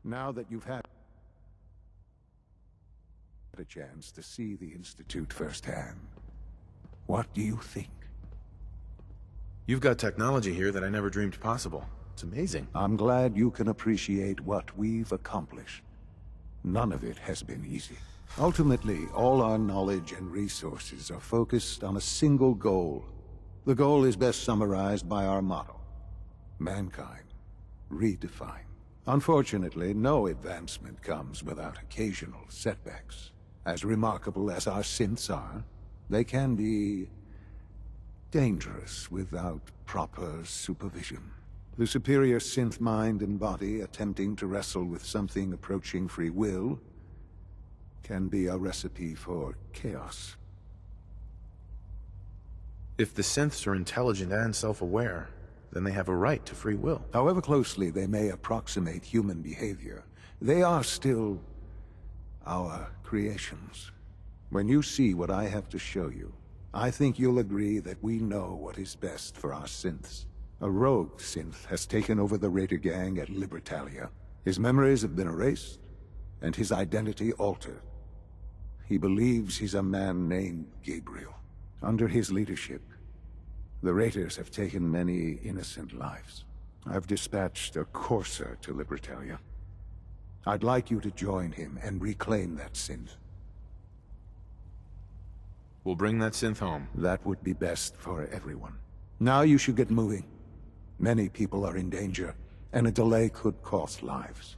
Now that you've had a chance to see the Institute firsthand, what do you think? You've got technology here that I never dreamed possible. It's amazing. I'm glad you can appreciate what we've accomplished. None of it has been easy. Ultimately, all our knowledge and resources are focused on a single goal. The goal is best summarized by our motto: mankind redefined. Unfortunately, no advancement comes without occasional setbacks. As remarkable as our synths are, they can be dangerous without proper supervision. The superior synth mind and body attempting to wrestle with something approaching free will can be a recipe for chaos. If the synths are intelligent and self-aware, then they have a right to free will. However closely they may approximate human behavior, they are still our creations. When you see what I have to show you, I think you'll agree that we know what is best for our synths. A rogue synth has taken over the Raider gang at Libertalia. His memories have been erased, and his identity altered. He believes he's a man named Gabriel. Under his leadership, the Raiders have taken many innocent lives. I've dispatched a courser to Libertalia. I'd like you to join him and reclaim that synth. We'll bring that synth home. That would be best for everyone. Now you should get moving. Many people are in danger, and a delay could cost lives.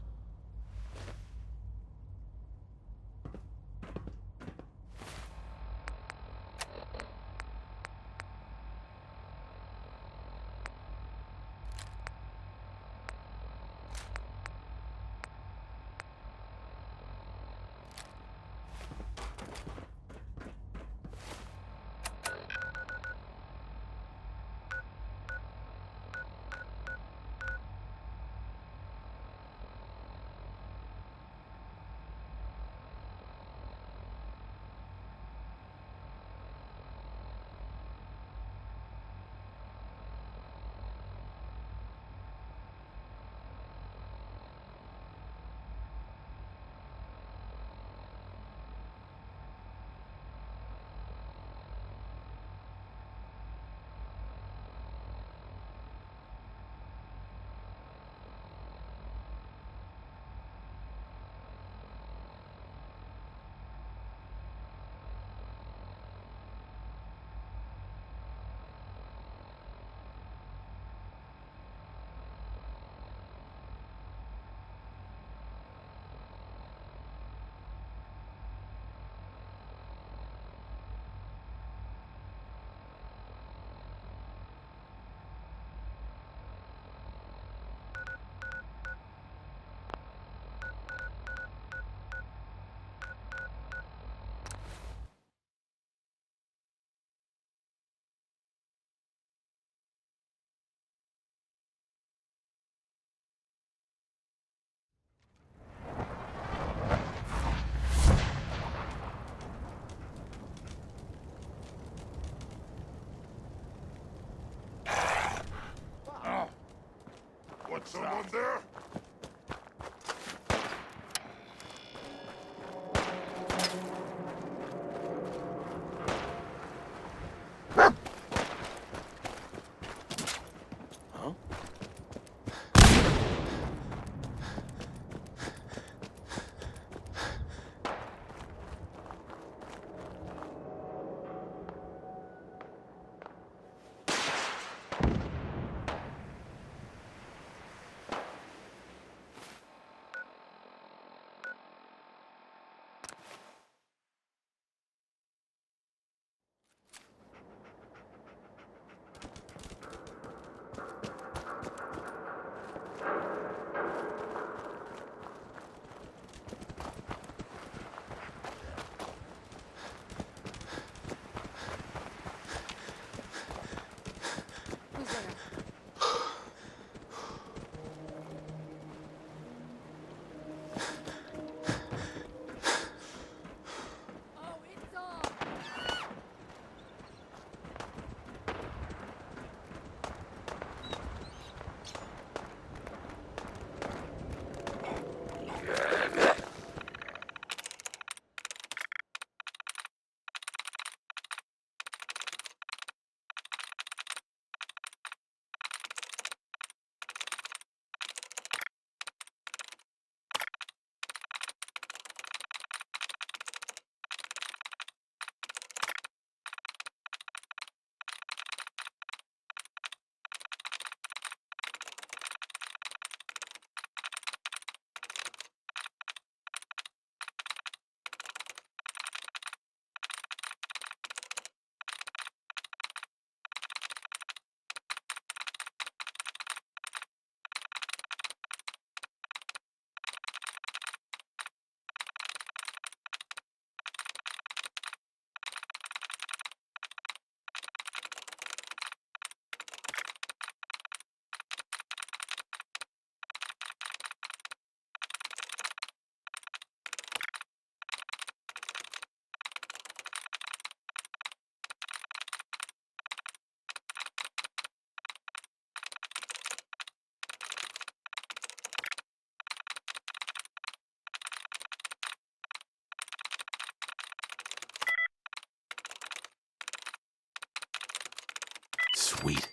Sweet.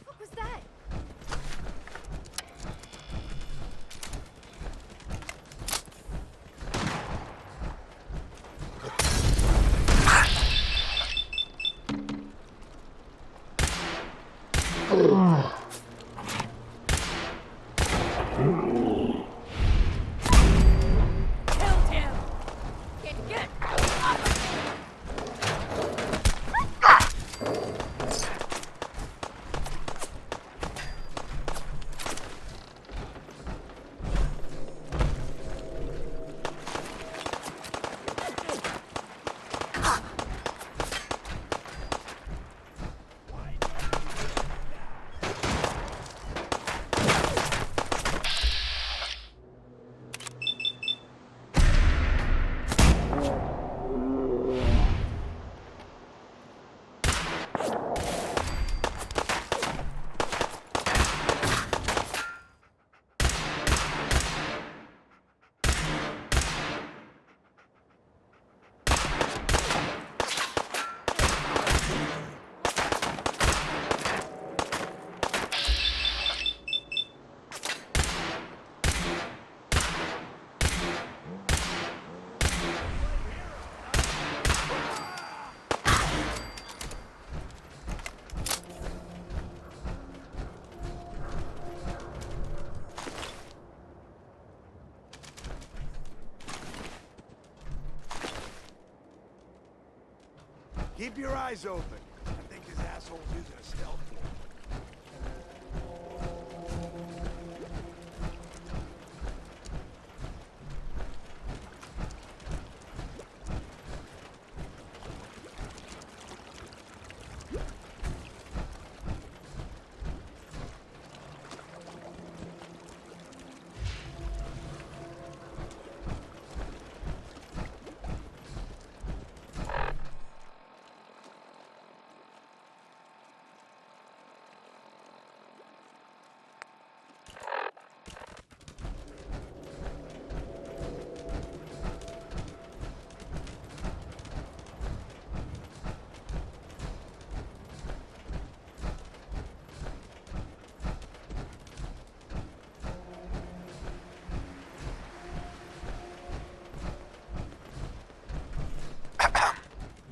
What was that? Killed him! Get off of me! Keep your eyes open. I think this asshole's using a stealth form.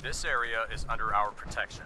This area is under our protection.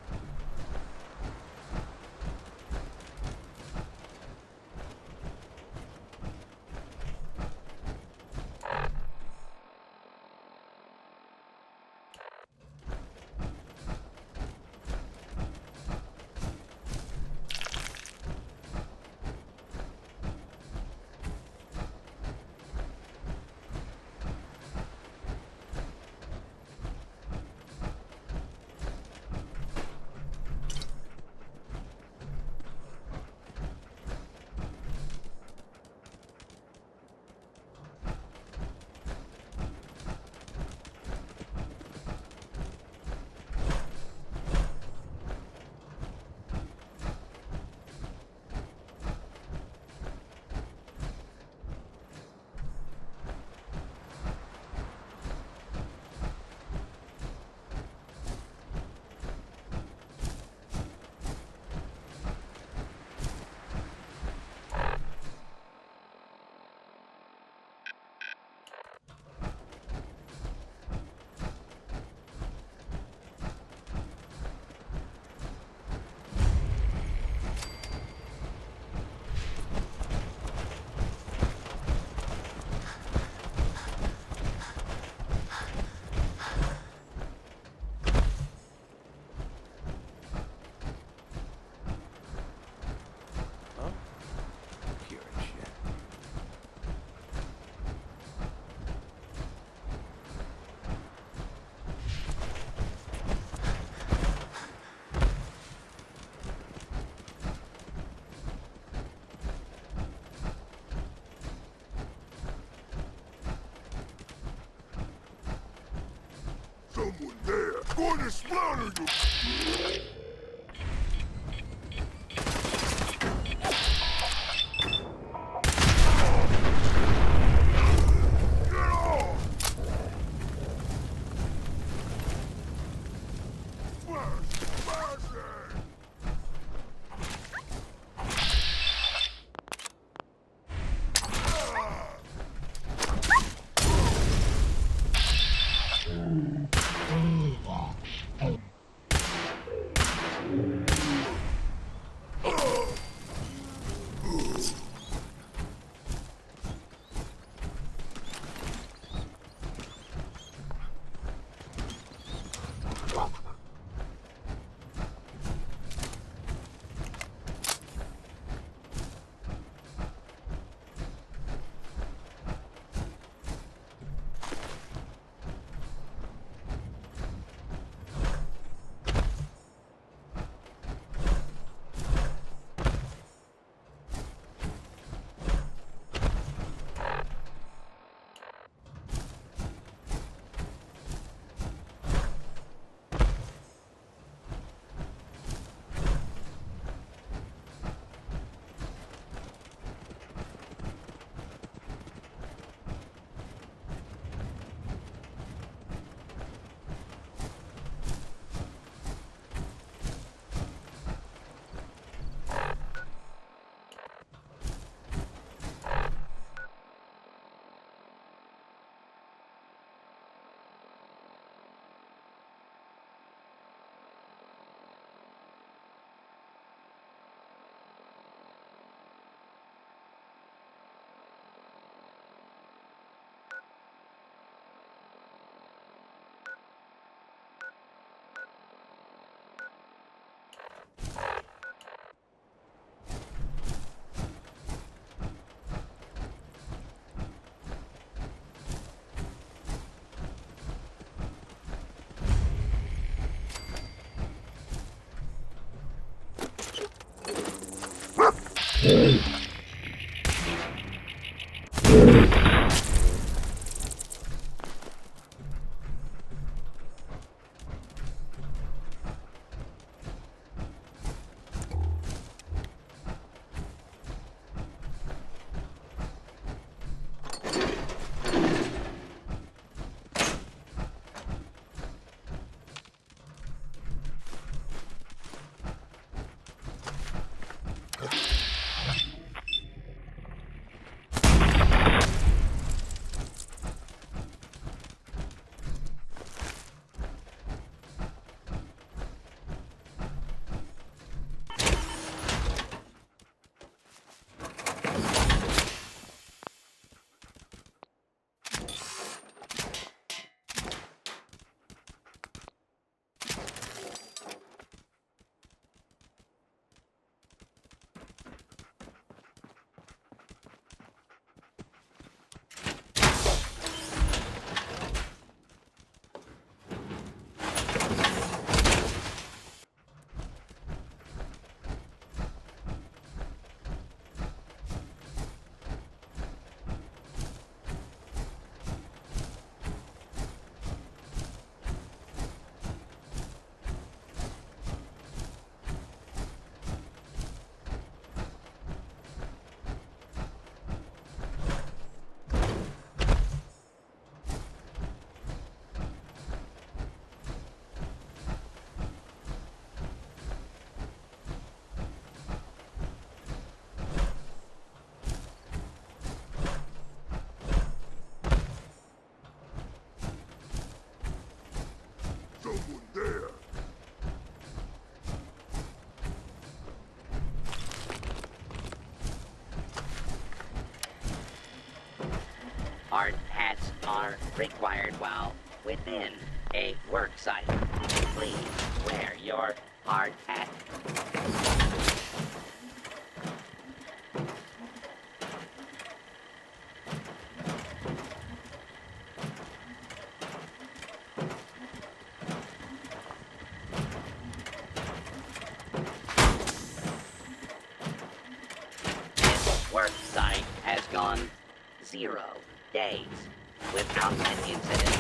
going to slaughter you! Hard hats are required while within a work site. Please wear your hard hat. This work site has gone 0 days without an incident.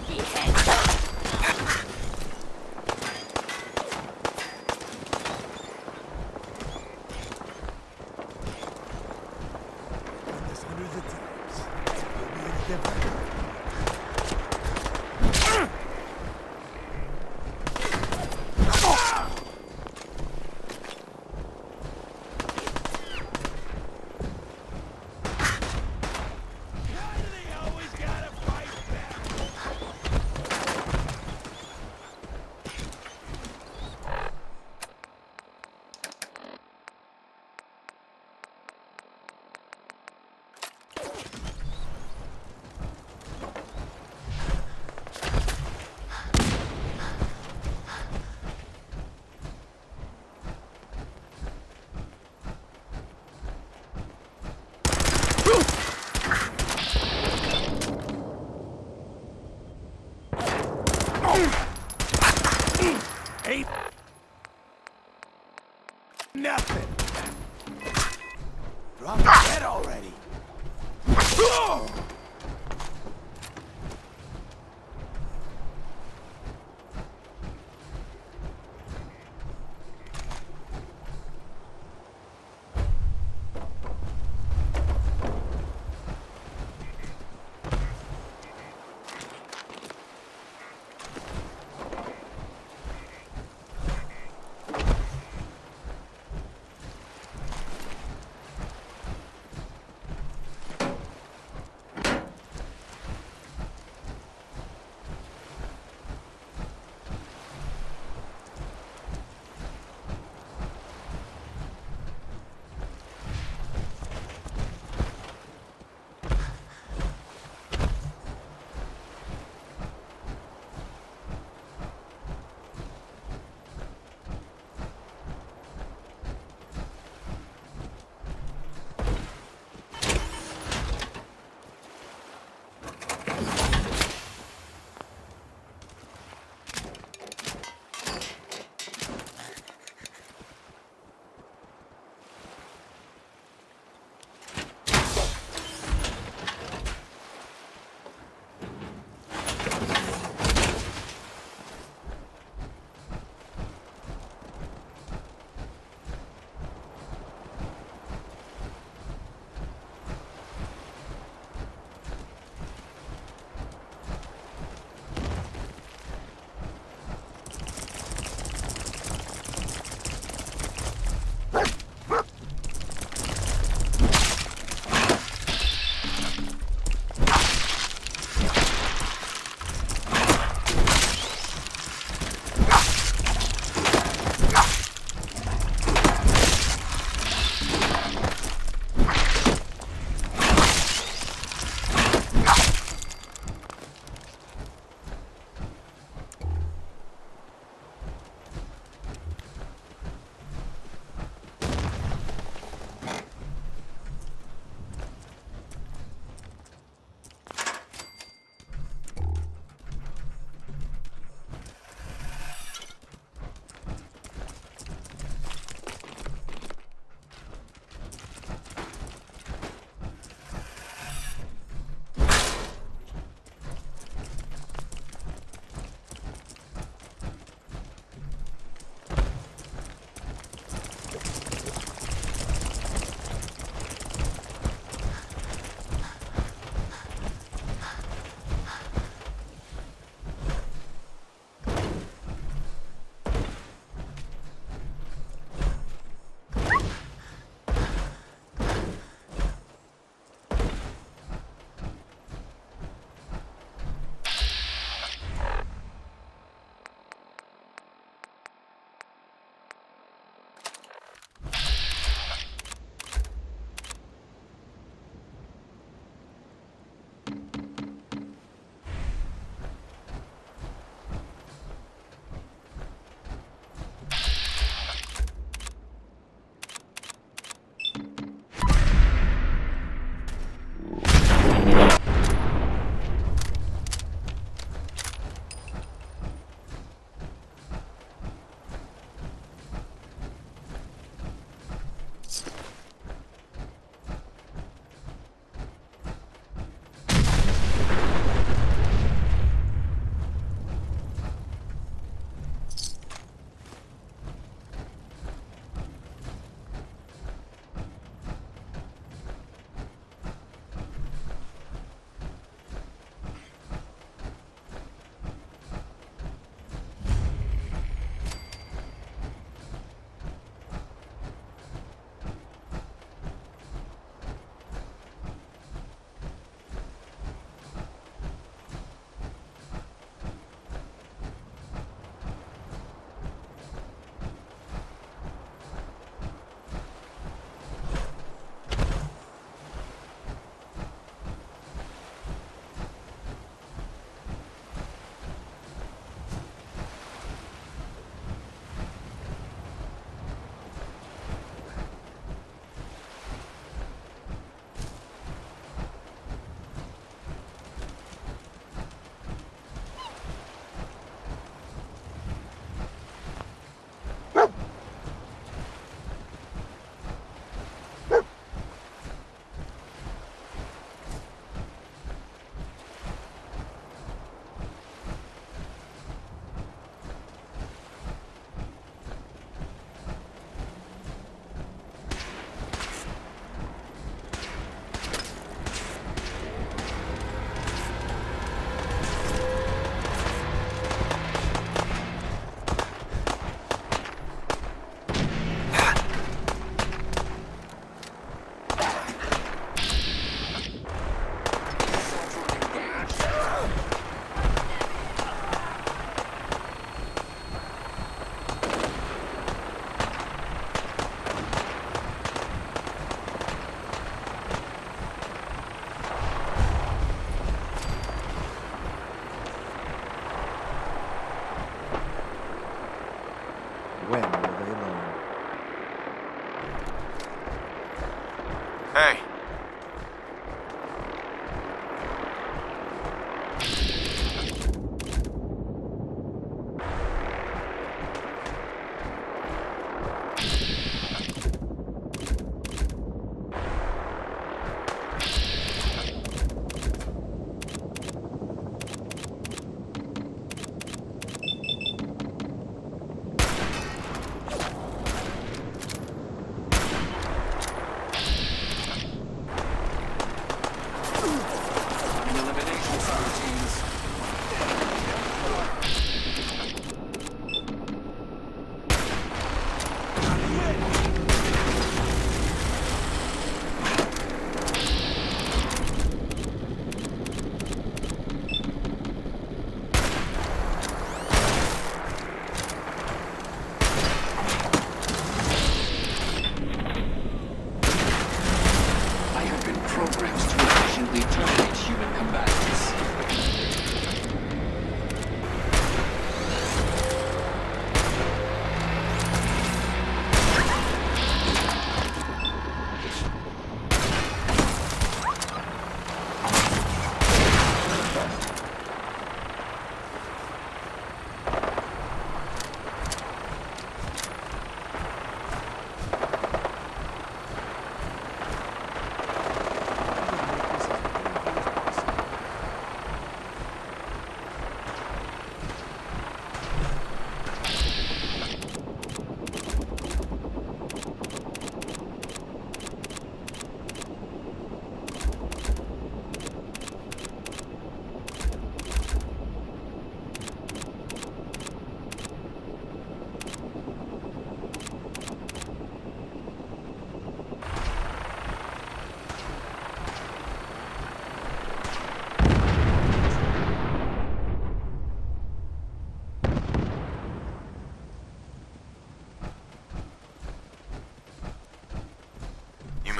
monkey head. This hundreds of times. You'll be any different. Why do they always gotta fight back? Ain't nothing. Drop the head already.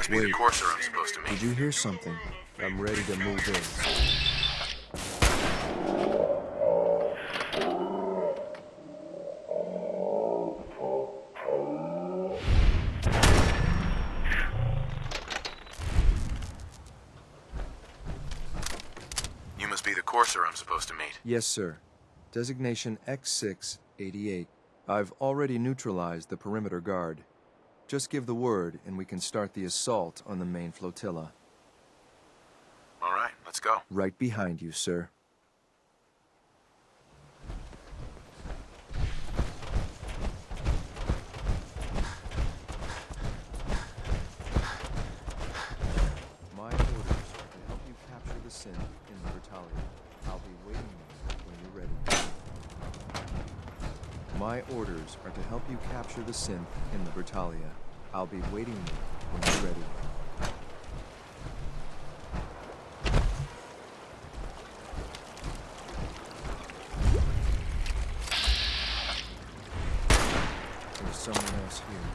must be the courser I'm supposed to meet. Did you hear something? I'm ready to move in. You must be the courser I'm supposed to meet. Yes, sir. Designation X688. I've already neutralized the perimeter guard. Just give the word, and we can start the assault on the main flotilla. All right, let's go. Right behind you, sir. My orders are to help you capture the synth in the Bertalia. I'll be waiting when you're ready. My orders are to help you capture the synth in the Bertalia. I'll be waiting when you're ready. There's someone else here.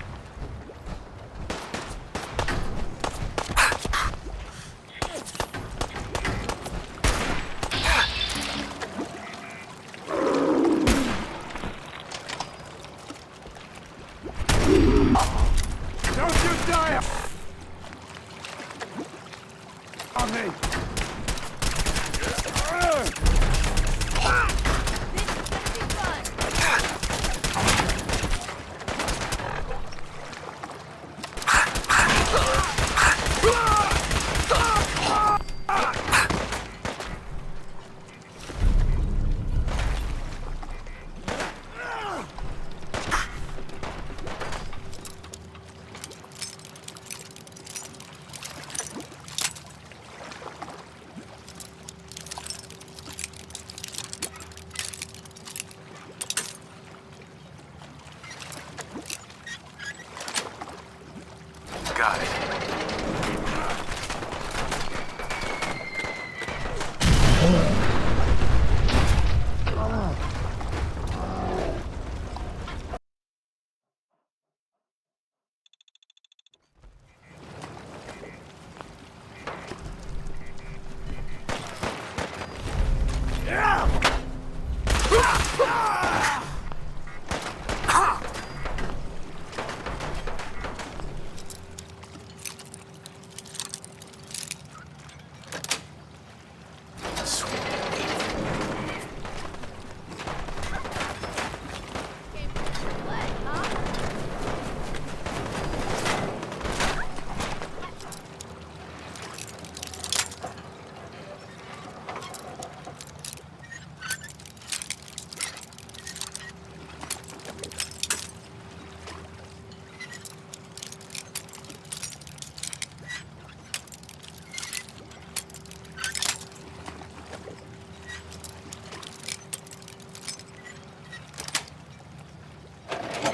Don't you die on me! Got it.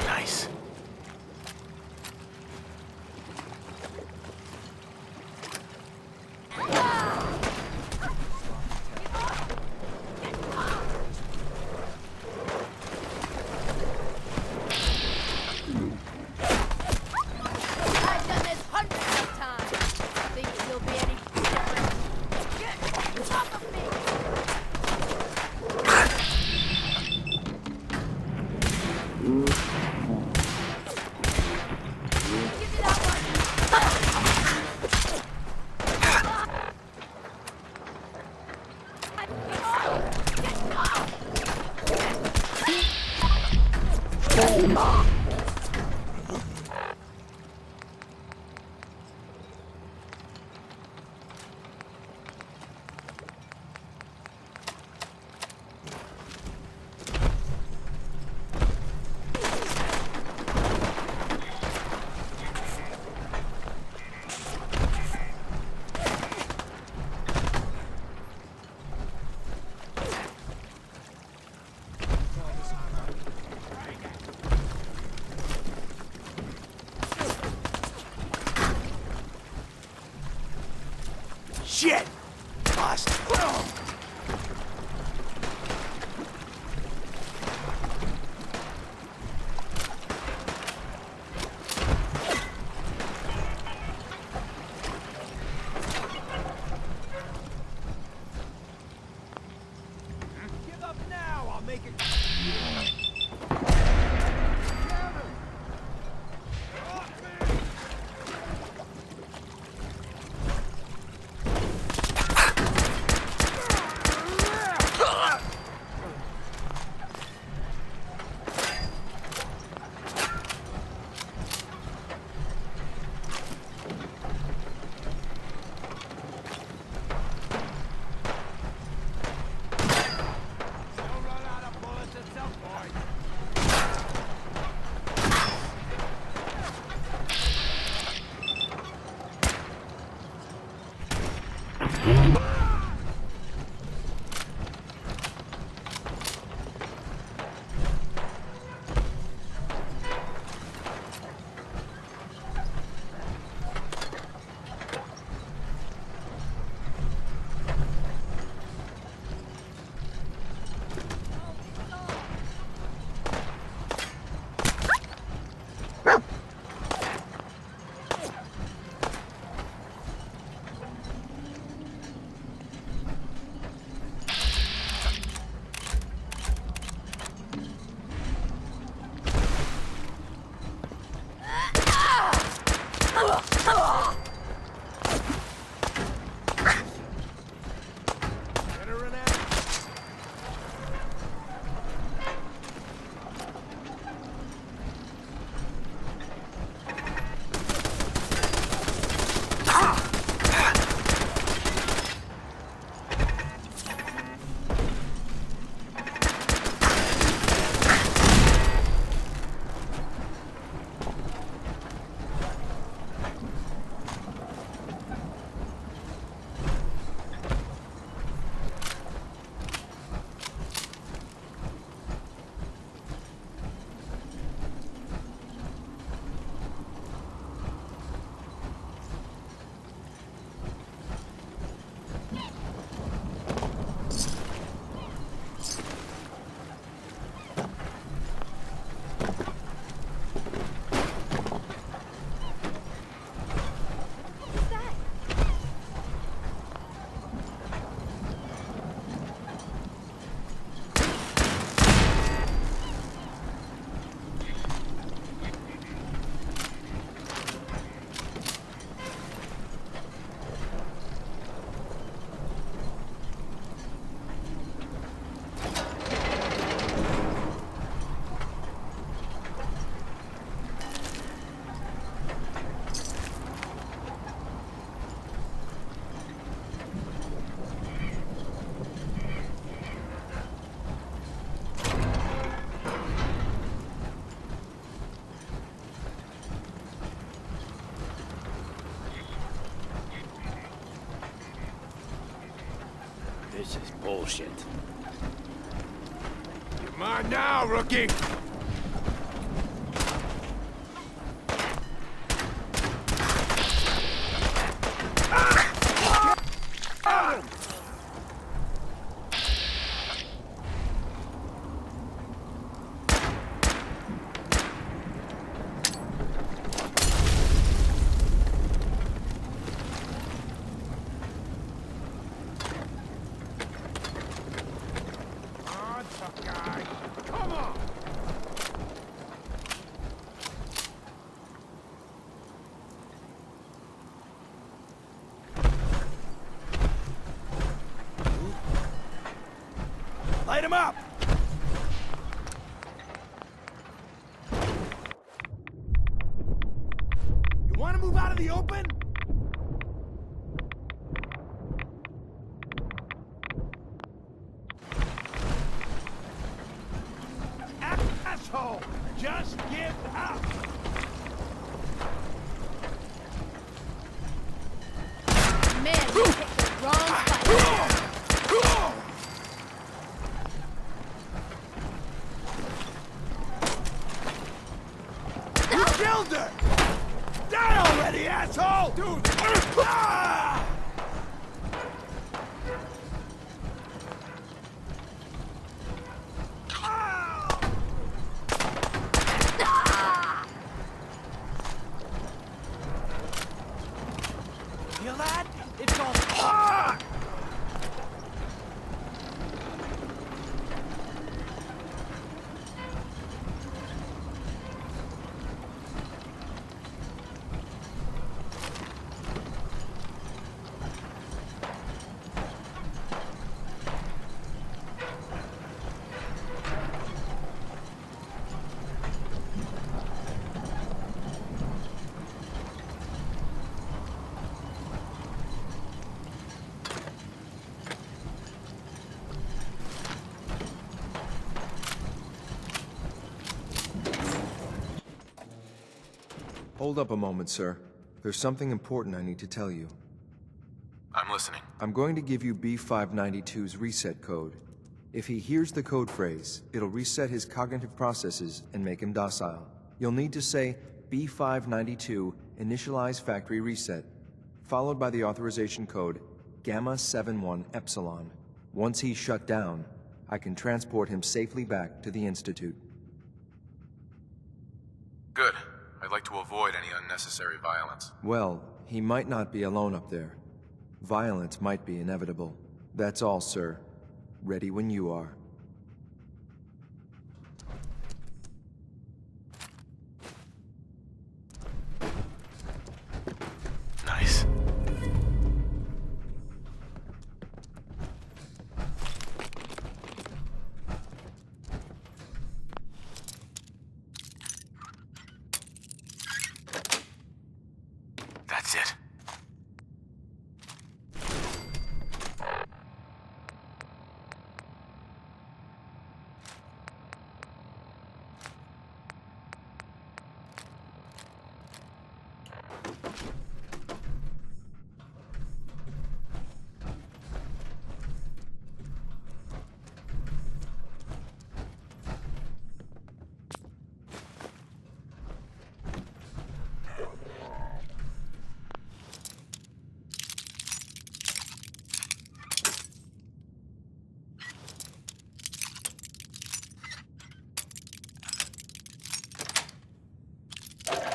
Nice. I've done this hundreds of times. Think you'll be any different? Get off of me! Give me that one! Shit! Lost. make it. This is bullshit. Come on now, rookie! Light him up! You want to move out of the open? Asshole! Just give up! Man, you picked the wrong fight. You killed her! Die already, asshole! Dude! Ah! Feel that? It's all... Ah! Hold up a moment, sir. There's something important I need to tell you. I'm listening. I'm going to give you B592's reset code. If he hears the code phrase, it'll reset his cognitive processes and make him docile. You'll need to say B592 initialize factory reset, followed by the authorization code Gamma 71 Epsilon. Once he's shut down, I can transport him safely back to the Institute. Good. I'd like to avoid any unnecessary violence. Well, he might not be alone up there. Violence might be inevitable. That's all, sir. Ready when you are. Nice. That's it.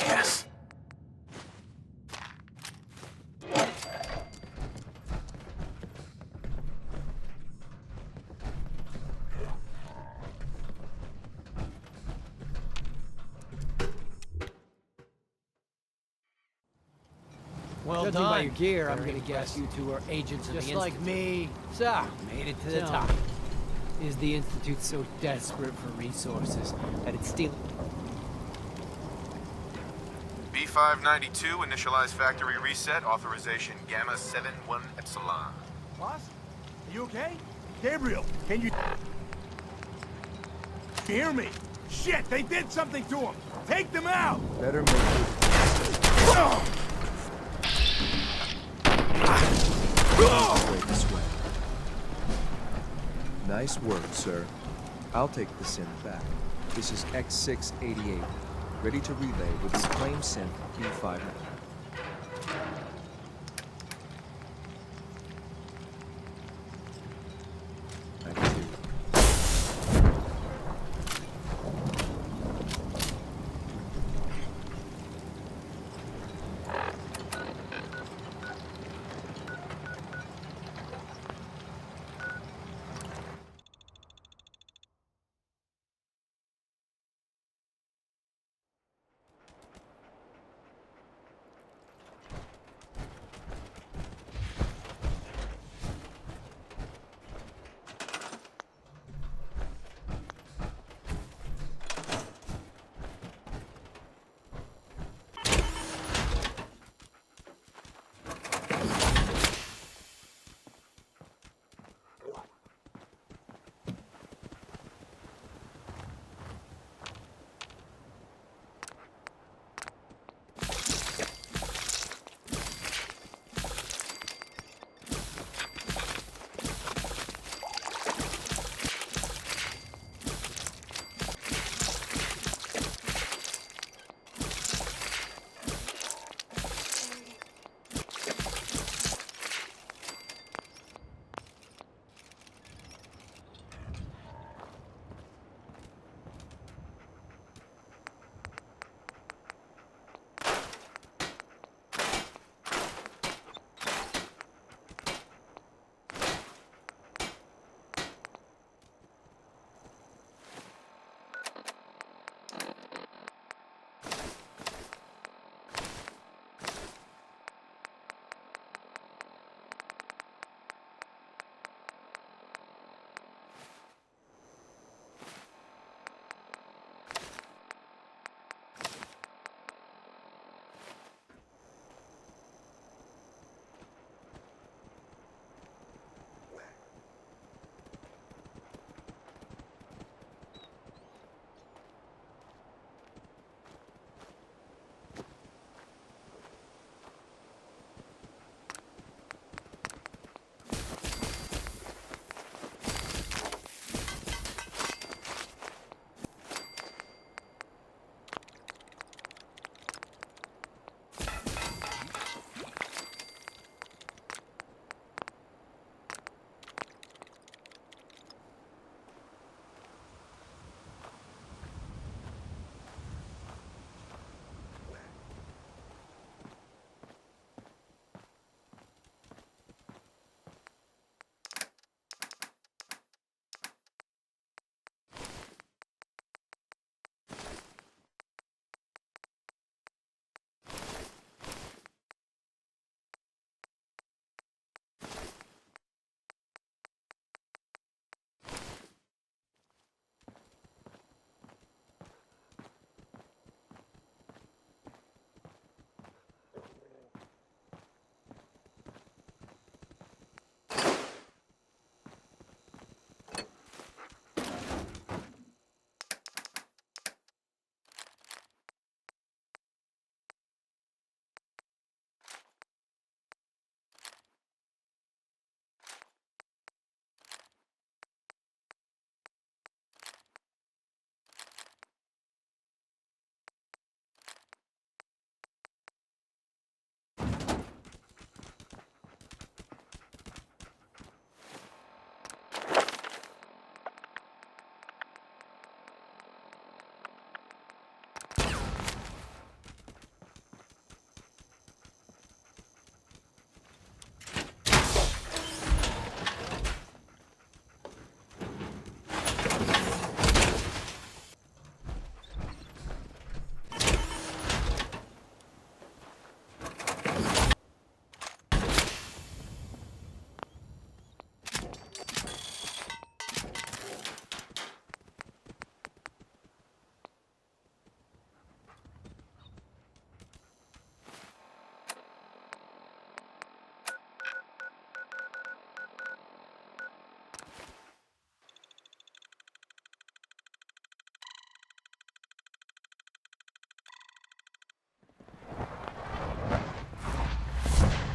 Yes. Well Judging done. by your gear, I'm Very gonna guess you impressive. two are agents of the Just Institute. like me. So, made it to the Tell top. me. Is the Institute so desperate for resources that it's stealing? B592 initialize factory reset authorization Gamma 71 Epsilon. Boss? Are you okay? Gabriel, can you hear me? Shit, they did something to him! Take them out! Better make it. Wait this way. Nice work, sir. I'll take the synth back. This is X688, ready to relay with the claim synth B5.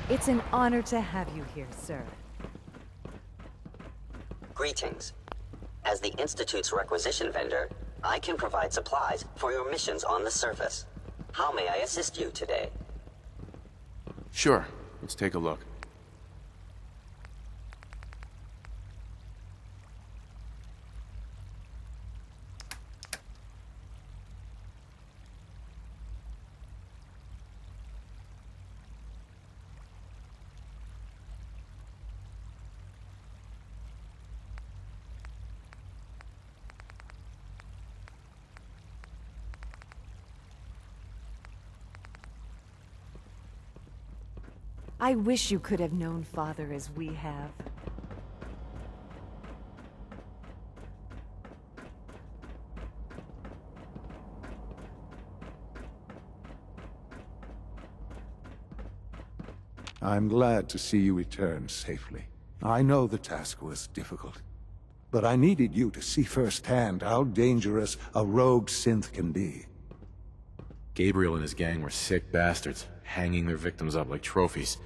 It's an honor to have you here, sir. Greetings. As the Institute's requisition vendor, I can provide supplies for your missions on the surface. How may I assist you today? Sure. Let's take a look. I wish you could have known Father as we have. I'm glad to see you return safely. I know the task was difficult, but I needed you to see firsthand how dangerous a rogue synth can be. Gabriel and his gang were sick bastards, hanging their victims up like trophies.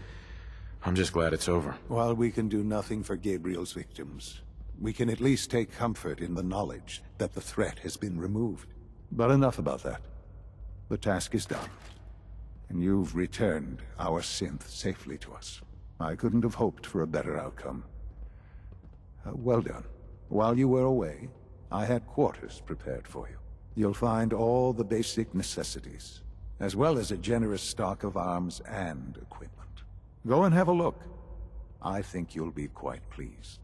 I'm just glad it's over. While we can do nothing for Gabriel's victims, we can at least take comfort in the knowledge that the threat has been removed. But enough about that. The task is done, and you've returned our synth safely to us. I couldn't have hoped for a better outcome. Well done. While you were away, I had quarters prepared for you. You'll find all the basic necessities, as well as a generous stock of arms and equipment. Go and have a look. I think you'll be quite pleased.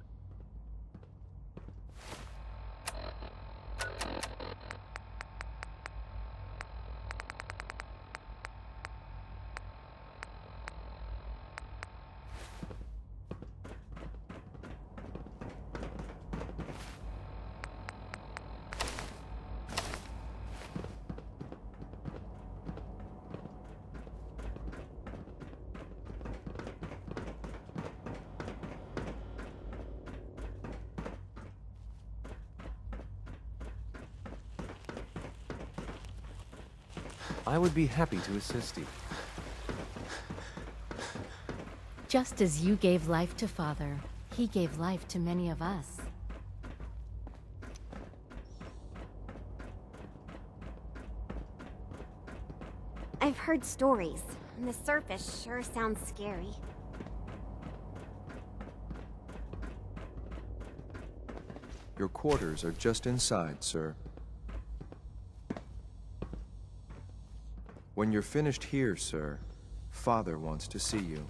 I would be happy to assist you. Just as you gave life to Father, he gave life to many of us. I've heard stories, and the surface sure sounds scary. Your quarters are just inside, sir. When you're finished here, sir, Father wants to see you.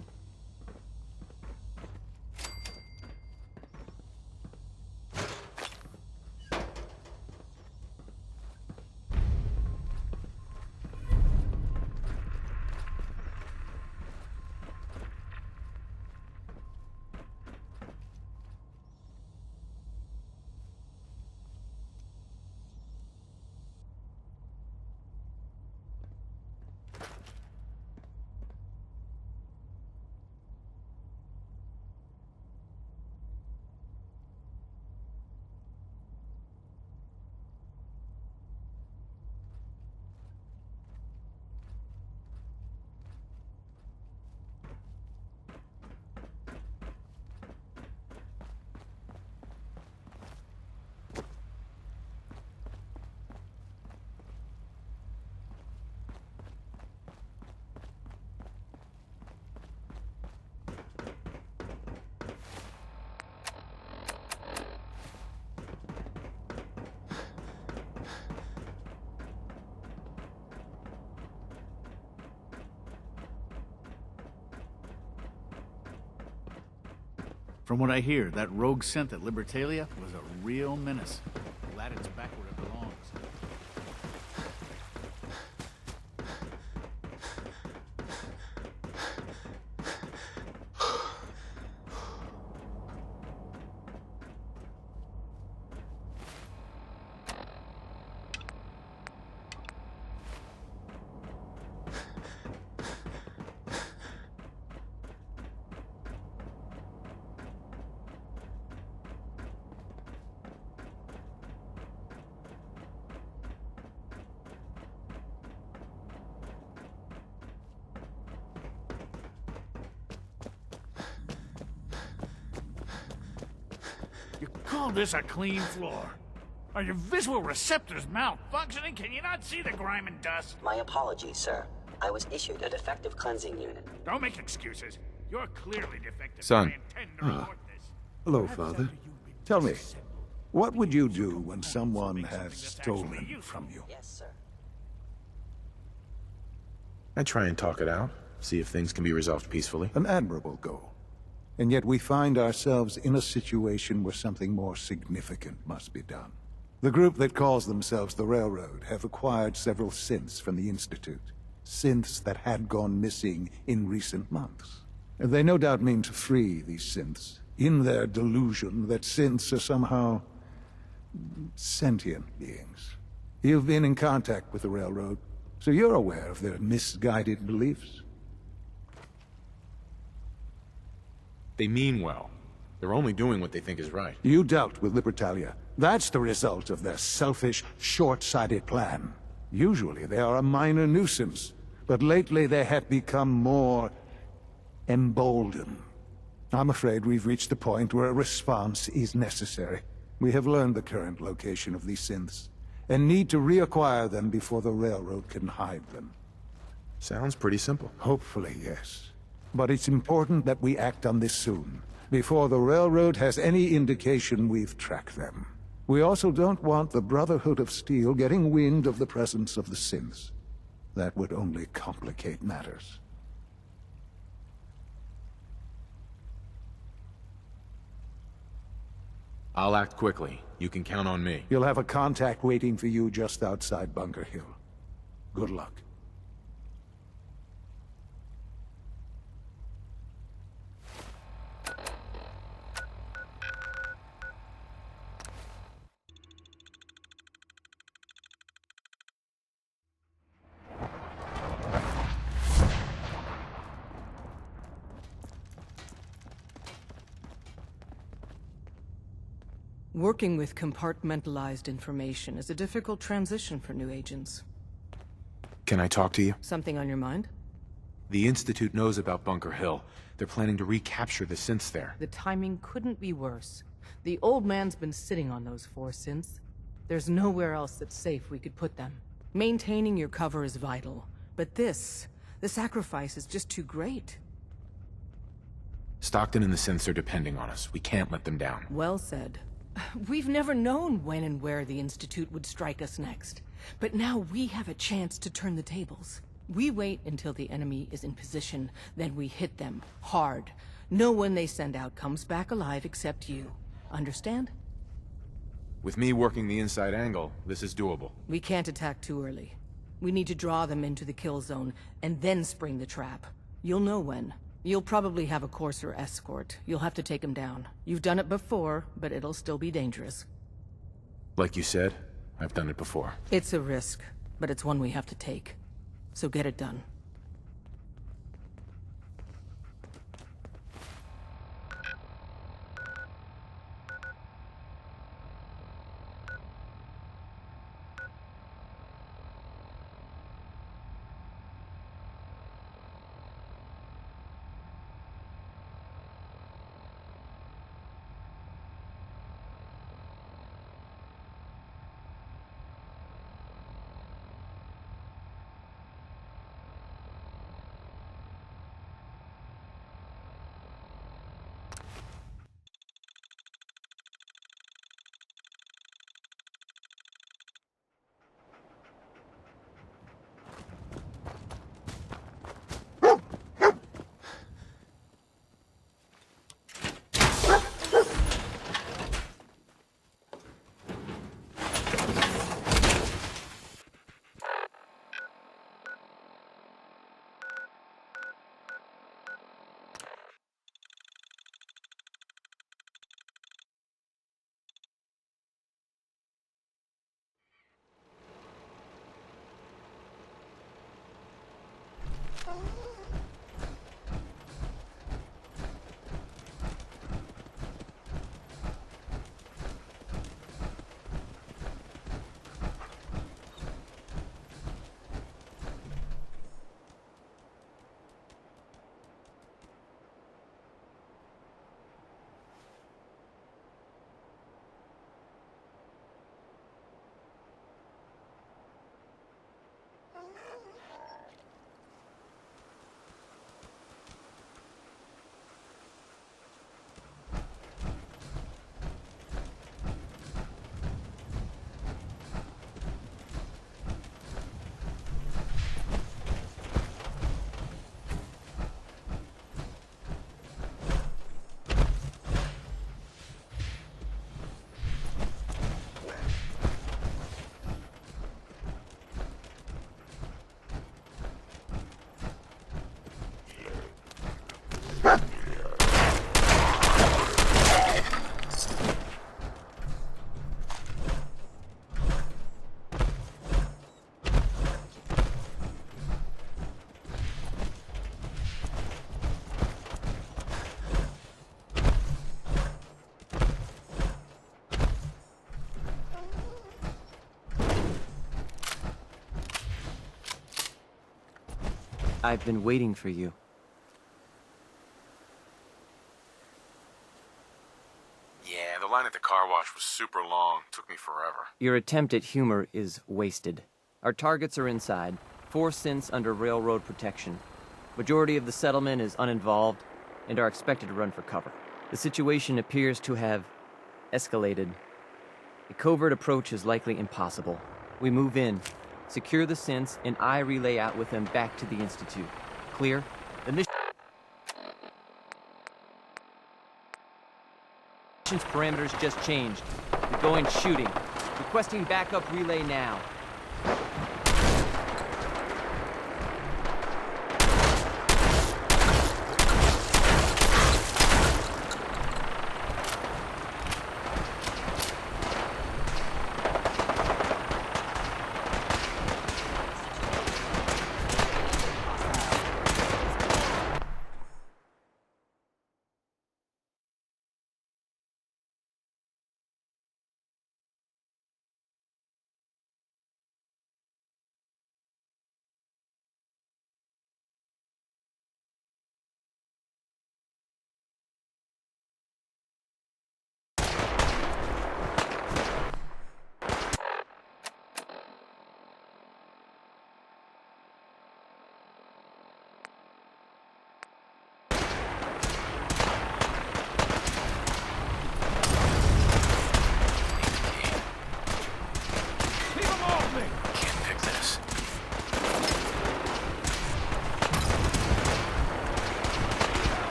From what I hear, that rogue synth at Libertalia was a real menace. Glad it's back where it belongs. call this a clean floor? Are your visual receptors malfunctioning? Can you not see the grime and dust? My apologies, sir. I was issued a defective cleansing unit. Don't make excuses. You're clearly defective. Son. I intend to report this. Hello, Father. Tell me, what would you do when someone has stolen from you? Yes, sir. I try and talk it out, see if things can be resolved peacefully. An admirable goal. And yet we find ourselves in a situation where something more significant must be done. The group that calls themselves the Railroad have acquired several synths from the Institute. Synths that had gone missing in recent months. They no doubt mean to free these synths, in their delusion that synths are somehow sentient beings. You've been in contact with the Railroad, so you're aware of their misguided beliefs. They mean well. They're only doing what they think is right. You dealt with Libertalia. That's the result of their selfish, short-sighted plan. Usually they are a minor nuisance, but lately they have become more emboldened. I'm afraid we've reached the point where a response is necessary. We have learned the current location of these synths, and need to reacquire them before the Railroad can hide them. Sounds pretty simple. Hopefully, yes. But it's important that we act on this soon, before the Railroad has any indication we've tracked them. We also don't want the Brotherhood of Steel getting wind of the presence of the synths. That would only complicate matters. I'll act quickly. You can count on me. You'll have a contact waiting for you just outside Bunker Hill. Good luck. Working with compartmentalized information is a difficult transition for new agents. Can I talk to you? Something on your mind? The Institute knows about Bunker Hill. They're planning to recapture the synths there. The timing couldn't be worse. The old man's been sitting on those 4 synths. There's nowhere else that's safe we could put them. Maintaining your cover is vital, but the sacrifice is just too great. Stockton and the synths are depending on us. We can't let them down. Well said. We've never known when and where the Institute would strike us next. But now we have a chance to turn the tables. We wait until the enemy is in position, then we hit them hard. No one they send out comes back alive except you. Understand? With me working the inside angle, this is doable. We can't attack too early. We need to draw them into the kill zone, and then spring the trap. You'll know when. You'll probably have a Courser escort. You'll have to take him down. You've done it before, but it'll still be dangerous. Like you said, I've done it before. It's a risk, but it's one we have to take. So get it done. I've been waiting for you. Yeah, the line at the car wash was super long. Took me forever. Your attempt at humor is wasted. Our targets are inside, 4 synths under railroad protection. Majority of the settlement is uninvolved and are expected to run for cover. The situation appears to have escalated. A covert approach is likely impossible. We move in, secure the synths, and I relay out with them back to the Institute. Clear? The mission's parameters just changed. We're going shooting. Requesting backup relay now.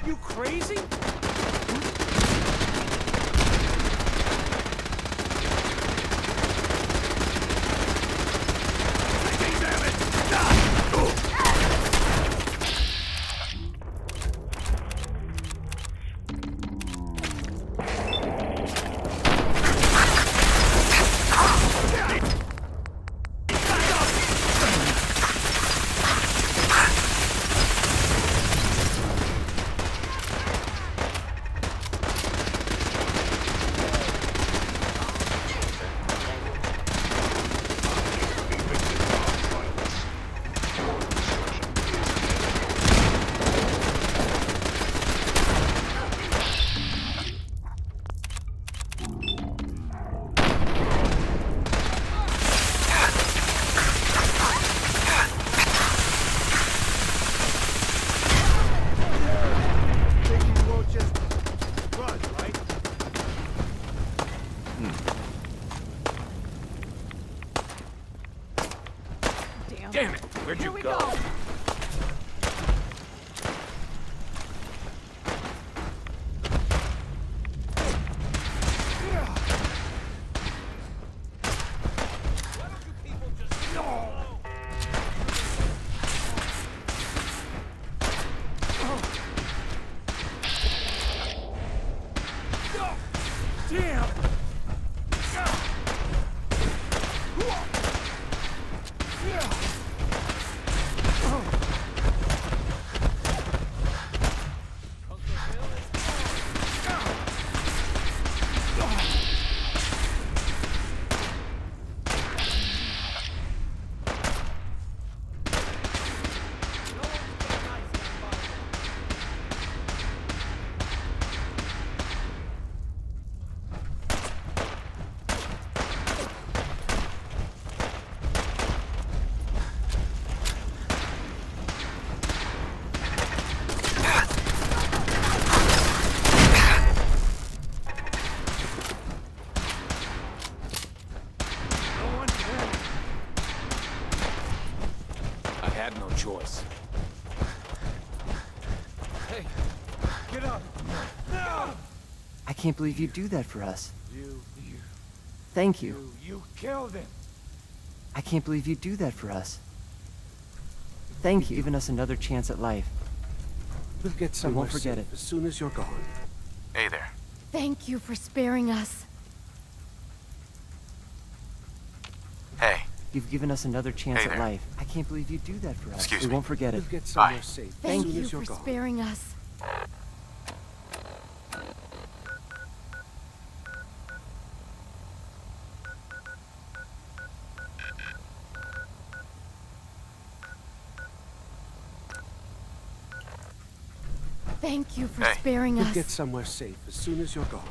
You crazy? Damn it! Where'd you go? Damn! choice. Hey, get up! No! I can't believe you'd do that for us. You Thank you. killed him! I can't believe you'd do that for us. Thank you for giving us another chance at life. We'll get We somewhere won't forget safe it. as soon as you're gone. Hey there. Thank you for sparing us. Hey. You've given us another chance Hey at there. life. I can't believe you'd do that for us. Excuse we me. won't forget it. We'll get somewhere Bye. safe as Thank soon you as you're for gone. sparing us. Thank you for Hey. sparing We'll us. get somewhere safe as soon as you're gone.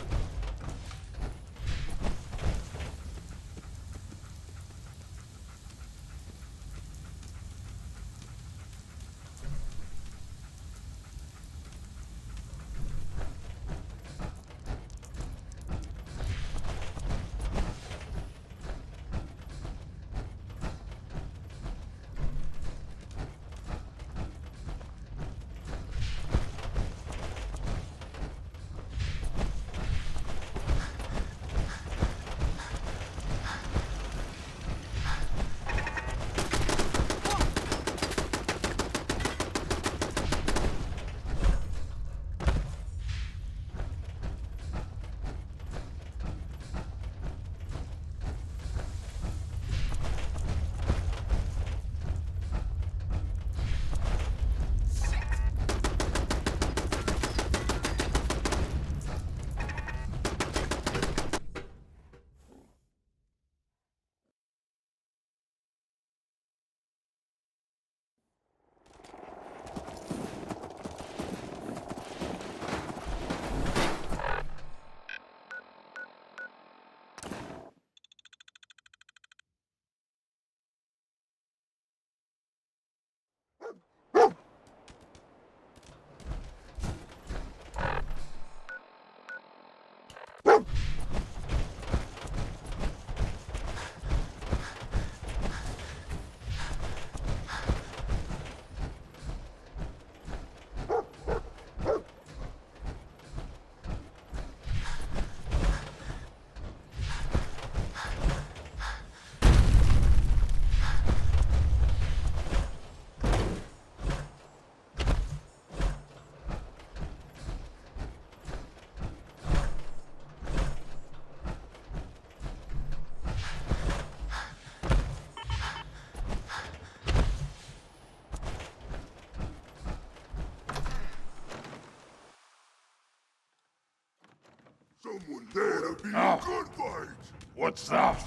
Someone there to be a good fight. What's that?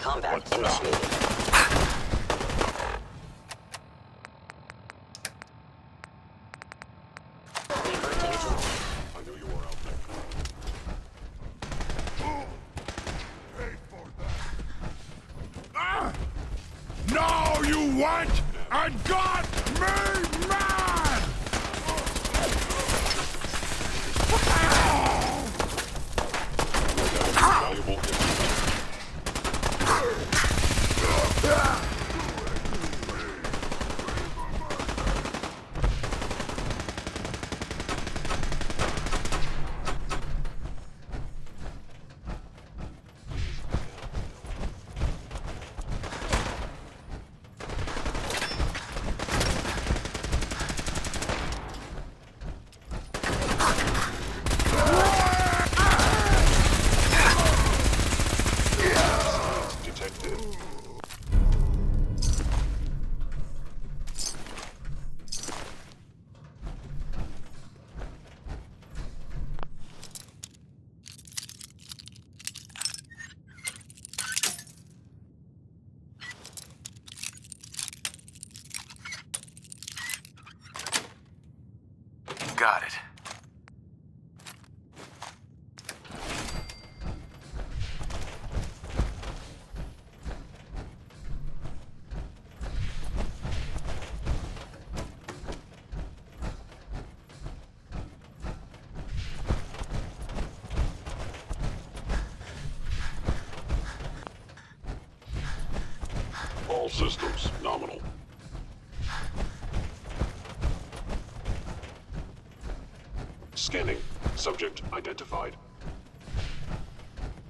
Combat initiated. Reverting to... I know you were out there. Pay for that. No, you went and got me mad! Valuable Got it. All systems nominal. identified.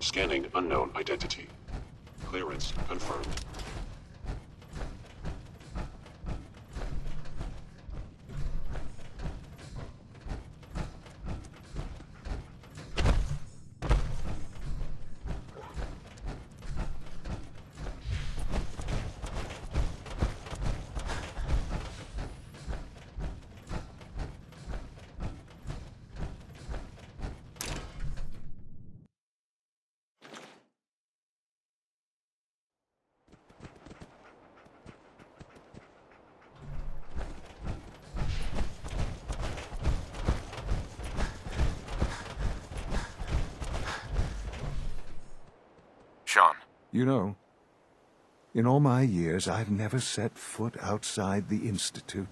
Scanning unknown identity. Clearance confirmed. Sean. You know, in all my years, I've never set foot outside the Institute.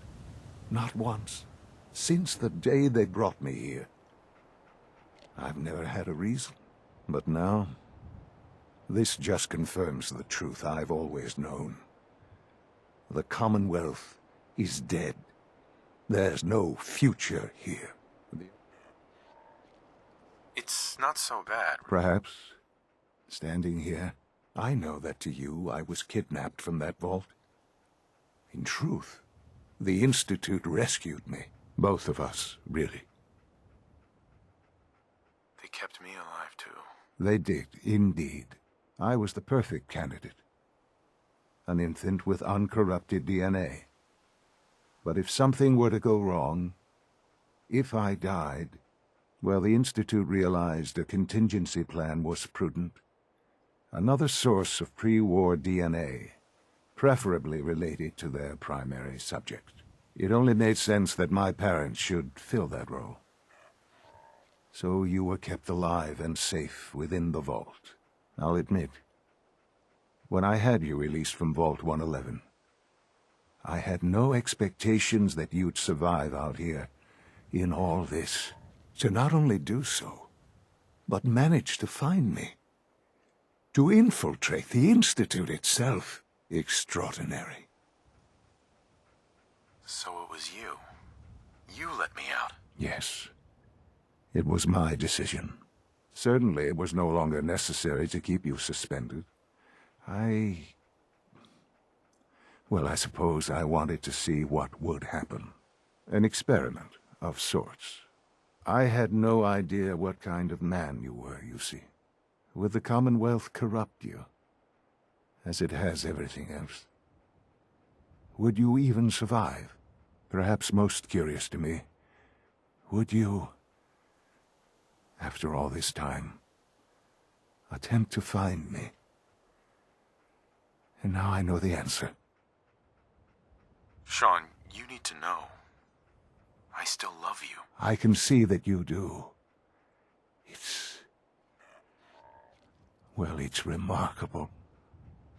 Not once. Since the day they brought me here. I've never had a reason. But now, this just confirms the truth I've always known. The Commonwealth is dead. There's no future here. It's not so bad. Perhaps, standing here, I know that to you I was kidnapped from that vault. In truth, the Institute rescued me. Both of us, really. They kept me alive, too. They did, indeed. I was the perfect candidate. An infant with uncorrupted DNA. But if something were to go wrong, if I died, well, the Institute realized a contingency plan was prudent. Another source of pre-war DNA, preferably related to their primary subject. It only made sense that my parents should fill that role. So you were kept alive and safe within the vault. I'll admit, when I had you released from Vault 111, I had no expectations that you'd survive out here in all this. To not only do so, but manage to find me. To infiltrate the Institute itself. Extraordinary. So it was you. You let me out. Yes. It was my decision. Certainly it was no longer necessary to keep you suspended. Well, I suppose I wanted to see what would happen. An experiment of sorts. I had no idea what kind of man you were, you see. Would the Commonwealth corrupt you, as it has everything else? Would you even survive? Perhaps most curious to me, would you, after all this time, attempt to find me? And now I know the answer. Sean, you need to know. I still love you. I can see that you do. Well, it's remarkable.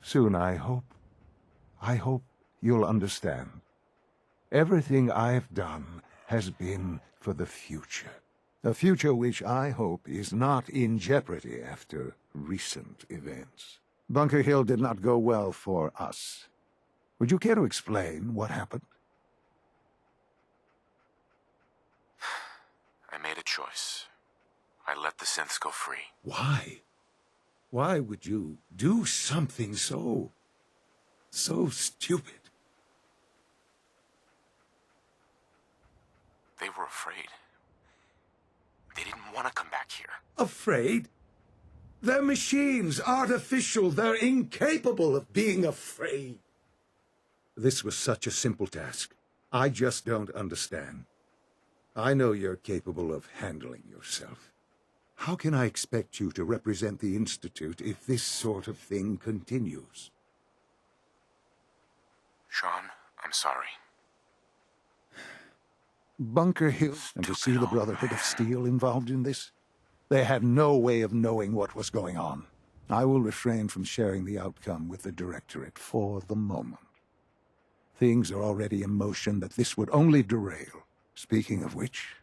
Soon, I hope you'll understand. Everything I've done has been for the future. A future which I hope is not in jeopardy after recent events. Bunker Hill did not go well for us. Would you care to explain what happened? I made a choice. I let the synths go free. Why? Why would you do something so stupid? They were afraid. They didn't want to come back here. Afraid? They're machines, artificial. They're incapable of being afraid. This was such a simple task. I just don't understand. I know you're capable of handling yourself. How can I expect you to represent the Institute if this sort of thing continues? Sean, I'm sorry. Bunker Hill, and to see the Brotherhood of Steel involved in this? They had no way of knowing what was going on. I will refrain from sharing the outcome with the Directorate for the moment. Things are already in motion that this would only derail. Speaking of which,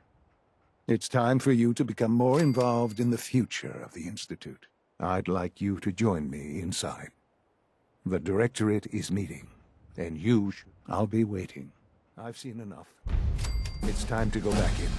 it's time for you to become more involved in the future of the Institute. I'd like you to join me inside. The Directorate is meeting, and I'll be waiting. I've seen enough. It's time to go back in.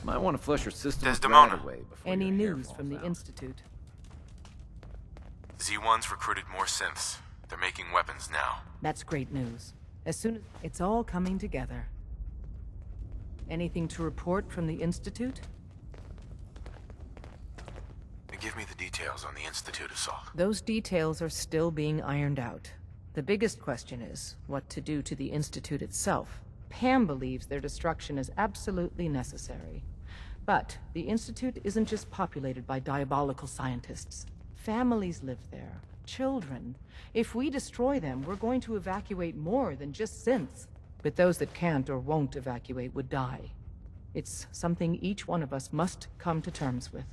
Might want to flush your system Desdemona. away before Any your hair news falls from the out. Institute? Z1's recruited more synths. They're making weapons now. That's great news. As soon as it's all coming together. Anything to report from the Institute? Give me the details on the Institute assault. Those details are still being ironed out. The biggest question is what to do to the Institute itself. Pam believes their destruction is absolutely necessary. But the Institute isn't just populated by diabolical scientists. Families live there. Children. If we destroy them, we're going to evacuate more than just synths. But those that can't or won't evacuate would die. It's something each one of us must come to terms with.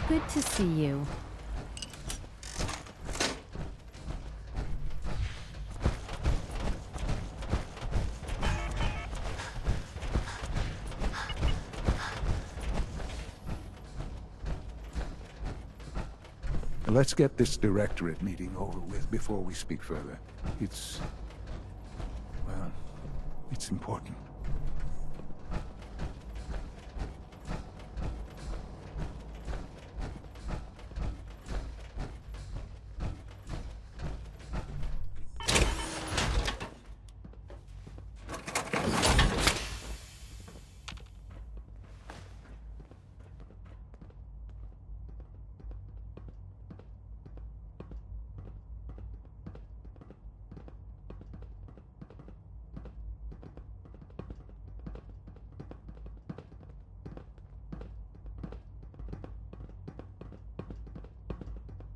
Good to see you. Let's get this directorate meeting over with before we speak further. It's important.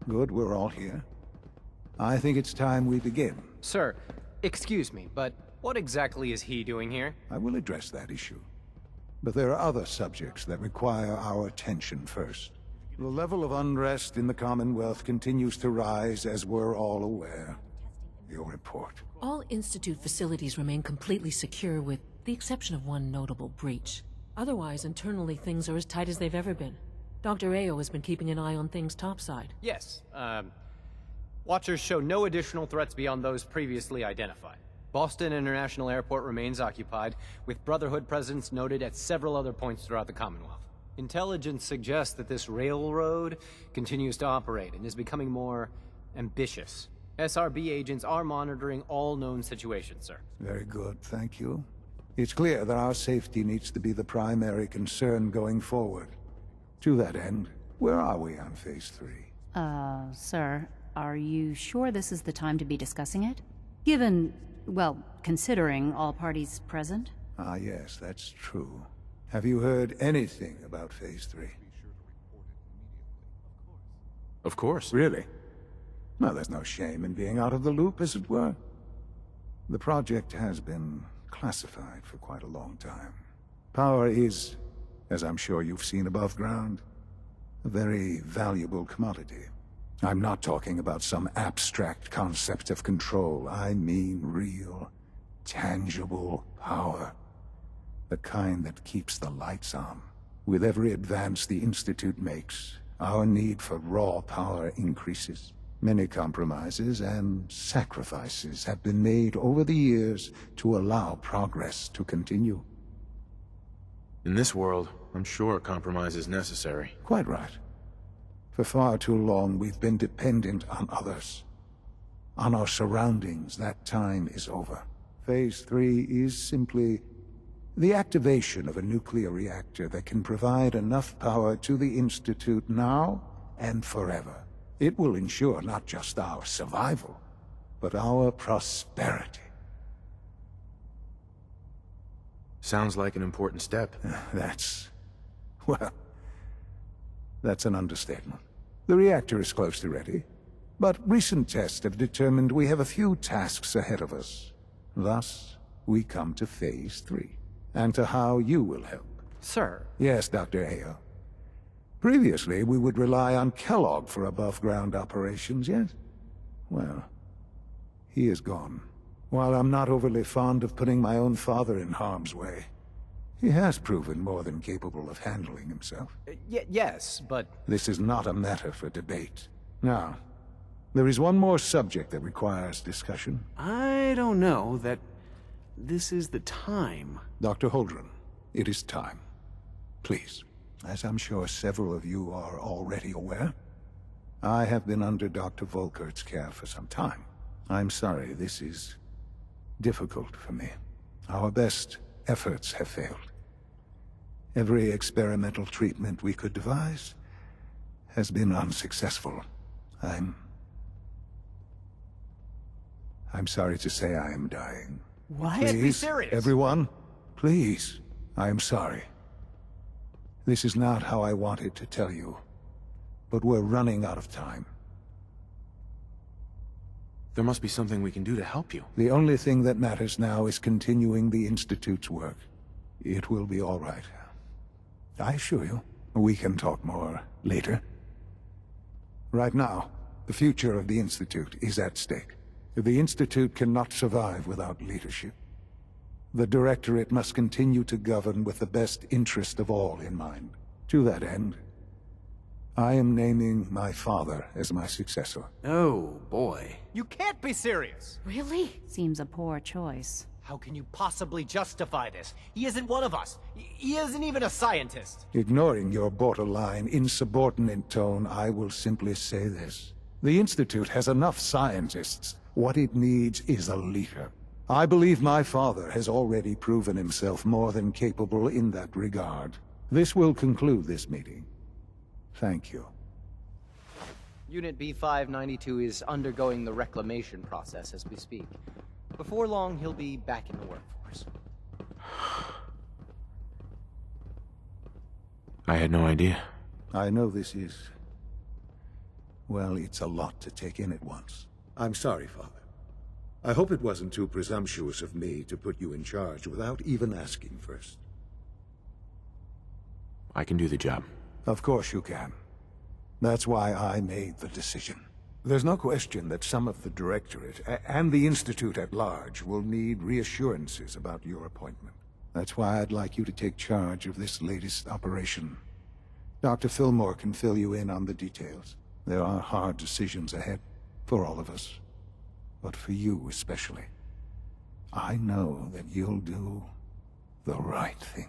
Good, we're all here. I think it's time we begin. Sir, excuse me, but what exactly is he doing here? I will address that issue. But there are other subjects that require our attention first. The level of unrest in the Commonwealth continues to rise, as we're all aware. Your report. All Institute facilities remain completely secure with the exception of one notable breach. Otherwise, internally things are as tight as they've ever been. Dr. Ayo has been keeping an eye on things topside. Yes, Watchers show no additional threats beyond those previously identified. Boston International Airport remains occupied, with Brotherhood presence noted at several other points throughout the Commonwealth. Intelligence suggests that this railroad continues to operate and is becoming more ambitious. SRB agents are monitoring all known situations, sir. Very good, thank you. It's clear that our safety needs to be the primary concern going forward. To that end, where are we on Phase 3? Sir, are you sure this is the time to be discussing it? Given, well, considering all parties present? Ah, yes, that's true. Have you heard anything about Phase 3? Of course. Really? Well, there's no shame in being out of the loop, as it were. The project has been classified for quite a long time. Power is, as I'm sure you've seen above ground, a very valuable commodity. I'm not talking about some abstract concept of control. I mean real, tangible power. The kind that keeps the lights on. With every advance the Institute makes, our need for raw power increases. Many compromises and sacrifices have been made over the years to allow progress to continue. In this world, I'm sure compromise is necessary. Quite right. For far too long, we've been dependent on others. On our surroundings. That time is over. Phase 3 is simply the activation of a nuclear reactor that can provide enough power to the Institute now and forever. It will ensure not just our survival, but our prosperity. Sounds like an important step. That's an understatement. The reactor is close to ready, but recent tests have determined we have a few tasks ahead of us. Thus, we come to Phase 3, and to how you will help. Sir. Yes, Dr. Ayo. Previously, we would rely on Kellogg for above-ground operations, yes? Well, he is gone. While I'm not overly fond of putting my own father in harm's way, he has proven more than capable of handling himself. Yes, but... This is not a matter for debate. Now, there is one more subject that requires discussion. I don't know that this is the time. Dr. Holdren, it is time. Please, as I'm sure several of you are already aware, I have been under Dr. Volkert's care for some time. I'm sorry, this is difficult for me. Our best efforts have failed. Every experimental treatment we could devise has been unsuccessful. I'm sorry to say I am dying. Wyatt, be serious! Everyone, please, I am sorry. This is not how I wanted to tell you, but we're running out of time. There must be something we can do to help you. The only thing that matters now is continuing the Institute's work. It will be all right. I assure you, we can talk more later. Right now, the future of the Institute is at stake. The Institute cannot survive without leadership. The Directorate must continue to govern with the best interest of all in mind. To that end, I am naming my father as my successor. Oh, boy. You can't be serious! Really? Seems a poor choice. How can you possibly justify this? He isn't one of us. He isn't even a scientist. Ignoring your borderline, insubordinate tone, I will simply say this. The Institute has enough scientists. What it needs is a leader. I believe my father has already proven himself more than capable in that regard. This will conclude this meeting. Thank you. Unit B592 is undergoing the reclamation process as we speak. Before long, he'll be back in the workforce. I had no idea. I know this is... well, it's a lot to take in at once. I'm sorry, Father. I hope it wasn't too presumptuous of me to put you in charge without even asking first. I can do the job. Of course you can. That's why I made the decision. There's no question that some of the Directorate, and the Institute at large, will need reassurances about your appointment. That's why I'd like you to take charge of this latest operation. Dr. Fillmore can fill you in on the details. There are hard decisions ahead, for all of us. But for you especially. I know that you'll do the right thing.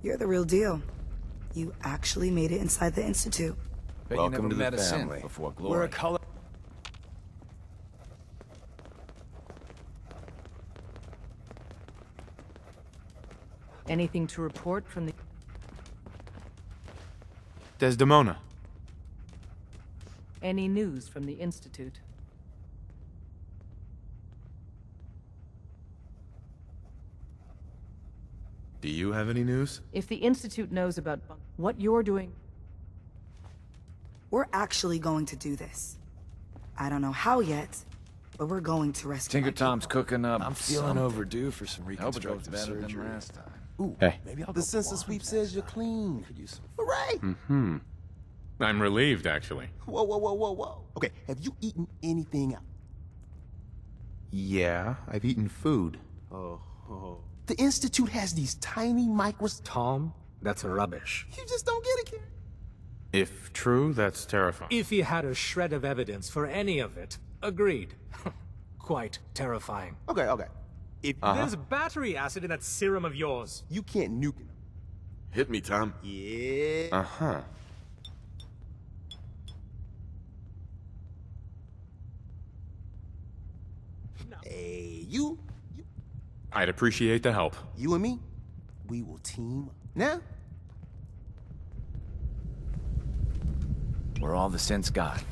You're the real deal. You actually made it inside the Institute. Welcome to the family. Before glory. We're a color. Anything to report from the... Desdemona. Any news from the Institute? Do you have any news? If the Institute knows about what you're doing... We're actually going to do this. I don't know how yet, but we're going to rescue Tinker Tom's cooking up. I'm feeling something. overdue for some reconstructive better surgery. than last time. Ooh, Hey. maybe I'll The go census sweep says you're clean. Hooray! Mm-hmm. I'm relieved, actually. Whoa, whoa, whoa, whoa, whoa. Okay, have you eaten anything else? Yeah, I've eaten food. The Institute has these tiny micros... Tom, that's rubbish. You just don't get it, kid. If true, that's terrifying. If he had a shred of evidence for any of it, agreed. Quite terrifying. Okay. If There's battery acid in that serum of yours. you can't nuke it. Hit me, Tom. Yeah. Uh-huh. Hey, you I'd appreciate the help. and me, we will team up. Now? We're all the sense got.